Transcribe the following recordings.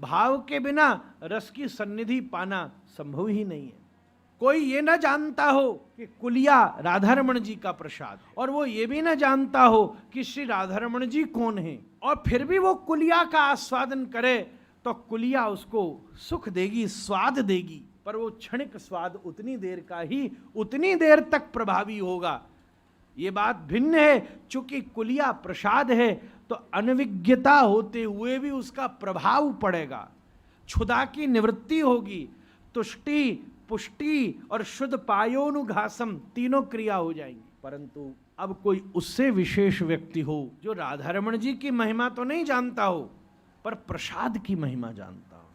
भाव के बिना रस की सन्निधि पाना संभव ही नहीं है। कोई ये ना जानता हो कि कुलिया राधारमण जी का प्रसाद, और वो ये भी ना जानता हो कि श्री राधारमण जी कौन है, और फिर भी वो कुलिया का आस्वादन करे तो कुलिया उसको सुख देगी, स्वाद देगी, पर वो क्षणिक स्वाद उतनी देर का ही उतनी देर तक प्रभावी होगा। ये बात भिन्न है, चूंकि कुलिया प्रसाद है तो अनविज्ञता होते हुए भी उसका प्रभाव पड़ेगा, क्षुधा की निवृत्ति होगी, तुष्टि, पुष्टि और शुद्ध पायोनुघासम तीनों क्रिया हो जाएंगी। परंतु अब कोई उससे विशेष व्यक्ति हो जो राधारमण जी की महिमा तो नहीं जानता हो पर प्रसाद की महिमा जानता हो,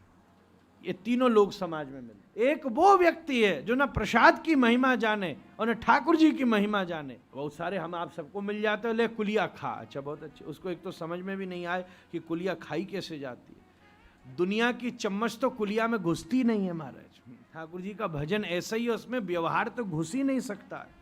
ये तीनों लोग समाज में मिले। एक वो व्यक्ति है जो ना प्रसाद की महिमा जाने और न ठाकुर जी की महिमा जाने। बहुत सारे हम आप सबको मिल जाते हो, ले कुलिया खा, अच्छा बहुत अच्छे, उसको एक तो समझ में भी नहीं आए कि कुलिया खाई कैसे जाती है। दुनिया की चम्मच तो कुलिया में घुसती नहीं है महाराज। ठाकुर जी का भजन ऐसा ही है, उसमें व्यवहार तो घुस ही नहीं सकता है।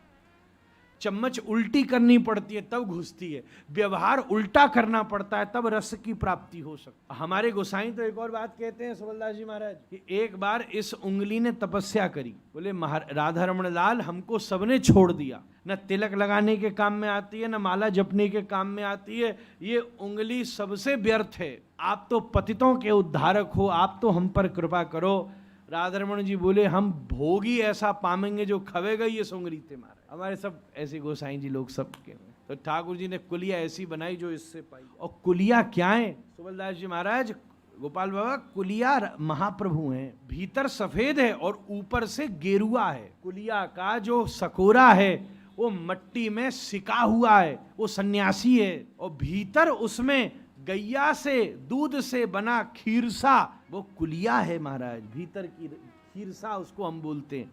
चम्मच उल्टी करनी पड़ती है तब घुसती है, व्यवहार उल्टा करना पड़ता है तब रस की प्राप्ति हो सकती है। हमारे गोसाई तो एक और बात कहते हैं सबलदास जी महाराज कि एक बार इस उंगली ने तपस्या करी, बोले राधारमण लाल हमको सबने छोड़ दिया, न तिलक लगाने के काम में आती है, न माला जपने के काम में आती है, ये उंगली सबसे व्यर्थ है, आप तो पतितों के उद्धारक हो, आप तो हम पर कृपा करो। राधारमण जी बोले हम भोगी ऐसा पामेंगे जो खवेगा ये उंगली ते मारे। हमारे सब ऐसे गोसाई जी लोग सब के, तो ठाकुर जी ने कुलिया ऐसी बनाई जो इससे पाई। और कुलिया क्या है सुबलदास जी महाराज, गोपाल बाबा, कुलिया महाप्रभु हैं, भीतर सफेद है और ऊपर से गेरुआ है। कुलिया का जो सकोरा है वो मट्टी में सिका हुआ है, वो सन्यासी है, और भीतर उसमें गैया से दूध से बना खीरसा, वो कुलिया है महाराज। भीतर की खीरसा उसको हम बोलते हैं,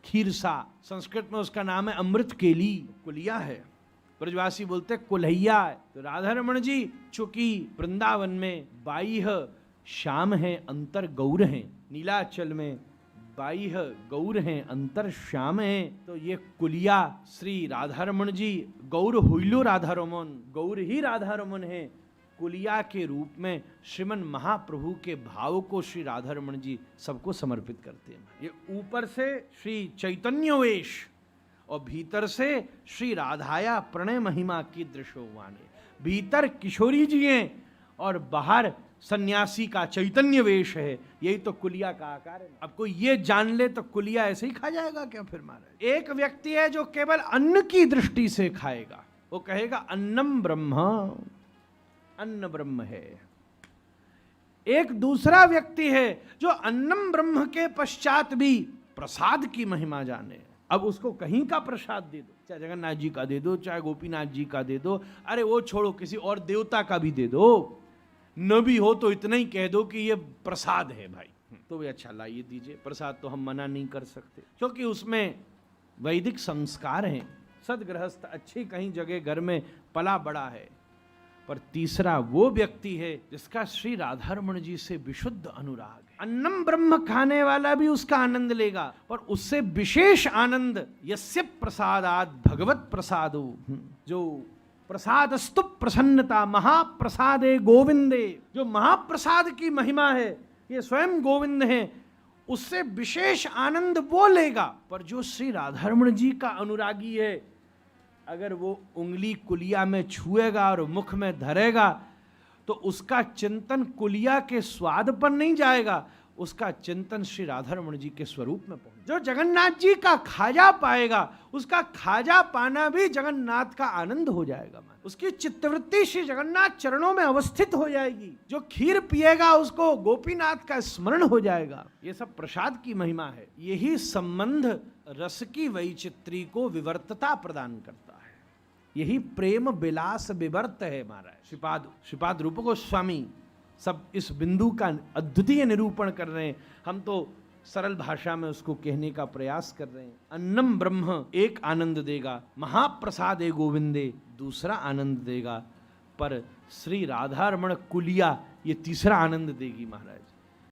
खीरसा संस्कृत में उसका नाम है अमृत केली, कुलिया है। ब्रजवासी बोलते कुल्हैया है। तो राधारमण जी चूंकि वृंदावन में बाह्य श्याम है, अंतर गौर है, नीलाचल में बाह्य गौर हैं, अंतर श्याम है, तो ये कुलिया श्री राधारमण जी गौर हुइलो राधारमण, गौर ही राधारमण है, कुलिया के रूप में श्रीमन महाप्रभु के भाव को श्री राधारमण जी सबको समर्पित करते हैं। ये ऊपर से श्री चैतन्य वेश और भीतर से श्री राधाया प्रणय महिमा की दृश्यवाने, भीतर किशोरी जी हैं और बाहर सन्यासी का चैतन्य वेश है। यही तो कुलिया का आकार है। अब कोई ये जान ले तो कुलिया ऐसे ही खा जाएगा क्या फिर महाराज? एक व्यक्ति है जो केवल अन्न की दृष्टि से खाएगा, वो कहेगा अन्नम ब्रह्म, अन्न ब्रह्म है। एक दूसरा व्यक्ति है जो अन्नम ब्रह्म के पश्चात भी प्रसाद की महिमा जाने। अब उसको कहीं का प्रसाद दे दो, चाहे जगन्नाथ जी का दे दो, चाहे गोपीनाथ जी का दे दो, अरे वो छोड़ो किसी और देवता का भी दे दो, न भी हो तो इतना ही कह दो कि ये प्रसाद है भाई, तो वे अच्छा लाइए दीजिए प्रसाद, तो हम मना नहीं कर सकते क्योंकि उसमें वैदिक संस्कार हैं। सदगृहस्थ अच्छी कहीं जगह घर में पला बड़ा है। पर तीसरा वो व्यक्ति है जिसका श्री राधारमण जी से विशुद्ध अनुराग है। अन्नम ब्रह्म खाने वाला भी उसका आनंद लेगा, पर उससे विशेष आनंद यस्य प्रसादात भगवत प्रसादो, जो प्रसादस्तु प्रसन्नता महाप्रसादे गोविंदे, जो महाप्रसाद की महिमा है ये स्वयं गोविंद है, उससे विशेष आनंद वो लेगा। पर जो श्री राधारमण जी का अनुरागी है, अगर वो उंगली कुलिया में छुएगा और मुख में धरेगा तो उसका चिंतन कुलिया के स्वाद पर नहीं जाएगा, उसका चिंतन श्री राधारमण जी के स्वरूप में पहुंच। जो जगन्नाथ जी का खाजा पाएगा उसका खाजा पाना भी जगन्नाथ का आनंद हो जाएगा, उसकी चित्तवृत्ति श्री जगन्नाथ चरणों में अवस्थित हो जाएगी। जो खीर पिएगा उसको गोपीनाथ का स्मरण हो जाएगा। ये सब प्रसाद की महिमा है। यही संबंध रस की वैचित्री को विवर्तता प्रदान करता है। यही प्रेम विलास विवर्त है महाराज। श्रीपाद रूप गोस्वामी सब इस बिंदु का अद्वितीय निरूपण कर रहे हैं, हम तो सरल भाषा में उसको कहने का प्रयास कर रहे हैं। अन्नम ब्रह्म एक आनंद देगा, महाप्रसादे गोविंदे दूसरा आनंद देगा, पर श्री राधारमण कुलिया ये तीसरा आनंद देगी महाराज।